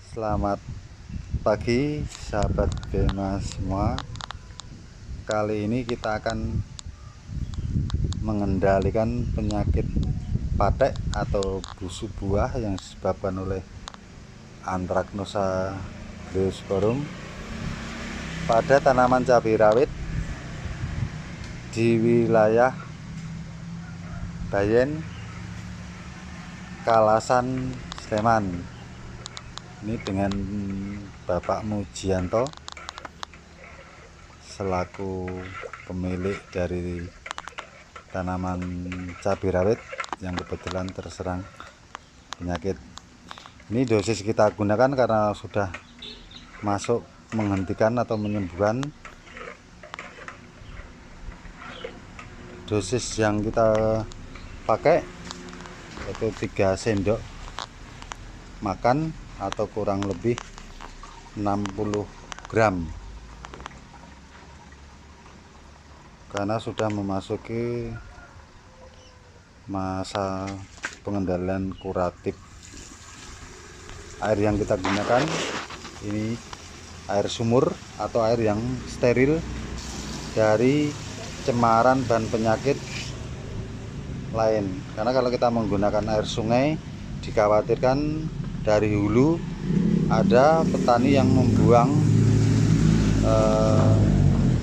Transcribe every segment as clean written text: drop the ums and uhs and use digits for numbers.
Selamat pagi sahabat Bema semua. Kali ini kita akan mengendalikan penyakit patek atau busuk buah yang disebabkan oleh Anthracnosa bleosporum pada tanaman cabai rawit di wilayah Bayen, Kalasan, Sleman. Ini dengan Bapak Mujianto selaku pemilik dari tanaman cabai rawit yang kebetulan terserang penyakit. Ini dosis kita gunakan karena sudah masuk menghentikan atau menyembuhkan. Dosis yang kita pakai yaitu 3 sendok makan atau kurang lebih 60 gram, karena sudah memasuki masa pengendalian kuratif. Air yang kita gunakan ini air sumur atau air yang steril dari cemaran dan penyakit lain, karena kalau kita menggunakan air sungai dikhawatirkan dari hulu ada petani yang membuang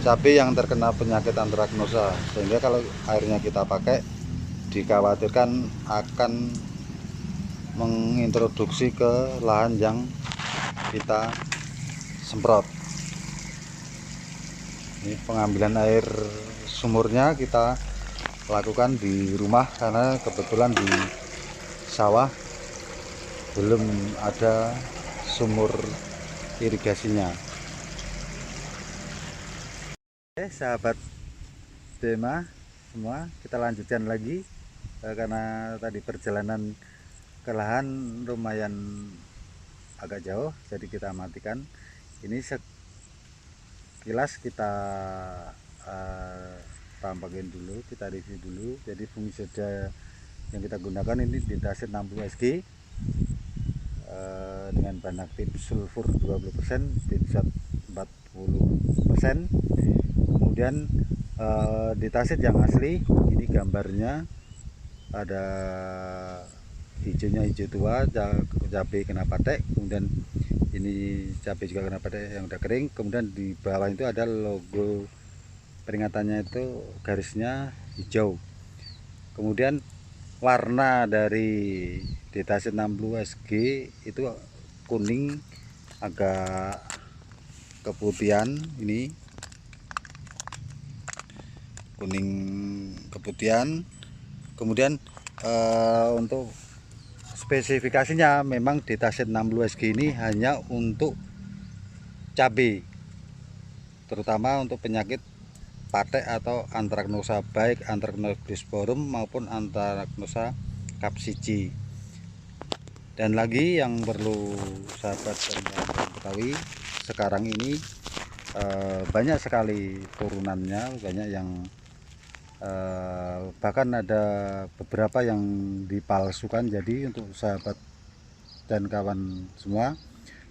cabai yang terkena penyakit Anthracnosa, sehingga kalau airnya kita pakai dikhawatirkan akan mengintroduksi ke lahan yang kita semprot. Ini pengambilan air sumurnya kita lakukan di rumah karena kebetulan di sawah belum ada sumur irigasinya. Oke sahabat Bema semua, kita lanjutkan lagi karena tadi perjalanan ke lahan lumayan agak jauh, jadi kita matikan. Ini sekilas kita tampakin dulu, kita review dulu. Jadi fungisida yang kita gunakan ini Ditasit 60 Sg dengan bahan aktif sulfur 20%, benzoat 40%. Kemudian Ditasit yang asli, ini gambarnya ada hijaunya hijau tua, cabai kena patek, kemudian ini cabai juga kena patek yang udah kering. Kemudian di bawah itu ada logo peringatannya, itu garisnya hijau. Kemudian warna dari Ditasit 60 Sg itu kuning agak keputihan, ini kuning keputihan. Kemudian untuk spesifikasinya memang Ditasit 60 Sg ini hanya untuk cabai, terutama untuk penyakit patek atau Anthracnosa, baik Anthracnosa bleosporum maupun Anthracnosa capsicii. Dan lagi yang perlu sahabat ketahui, sekarang ini banyak sekali turunannya, banyak yang bahkan ada beberapa yang dipalsukan. Jadi untuk sahabat dan kawan semua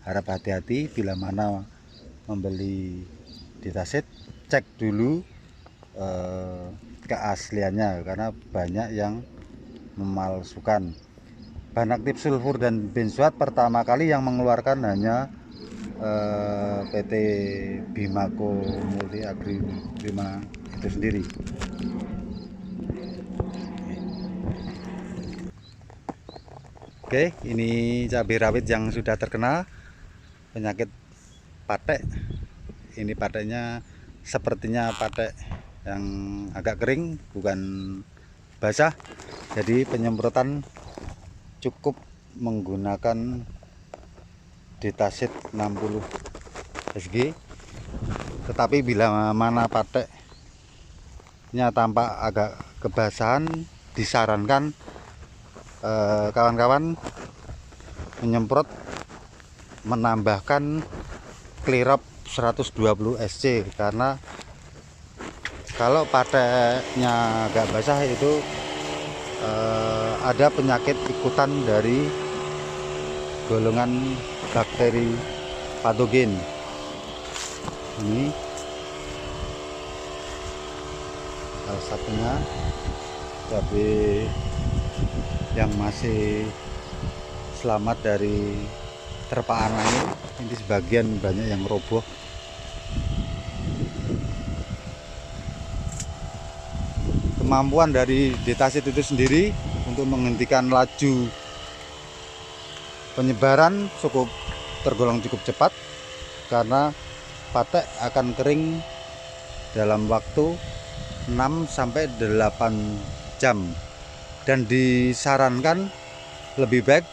harap hati-hati bila mana membeli Ditasit, cek dulu keasliannya karena banyak yang memalsukan. Bahan aktif sulfur dan benzoat pertama kali yang mengeluarkan hanya PT Bimako Multi Agri Prima itu sendiri. Oke, ini cabai rawit yang sudah terkena penyakit patek. Ini pateknya sepertinya patek yang agak kering, bukan basah. Jadi penyemprotan cukup menggunakan Ditasit 60 Sg. Tetapi bila mana pateknya tampak agak kebasahan, disarankan kawan-kawan menyemprot menambahkan Clearop 120 SC, karena kalau pateknya agak basah itu ada penyakit ikutan dari golongan bakteri patogen. Ini salah satunya cabai yang masih selamat dari terpaan angin. Ini sebagian banyak yang roboh. Kemampuan dari ditasit itu sendiri untuk menghentikan laju penyebaran tergolong cukup cepat, karena patek akan kering dalam waktu 6-8 jam, dan disarankan lebih baik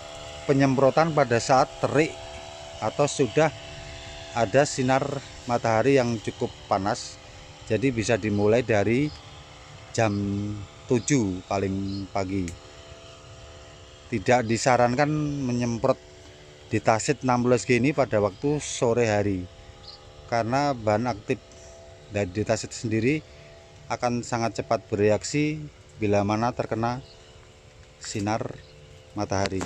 penyemprotan pada saat terik atau sudah ada sinar matahari yang cukup panas. Jadi bisa dimulai dari jam 7 paling pagi. Tidak disarankan menyemprot ditasit 16G ini pada waktu sore hari, karena bahan aktif dari ditasit sendiri akan sangat cepat bereaksi bila mana terkena sinar matahari.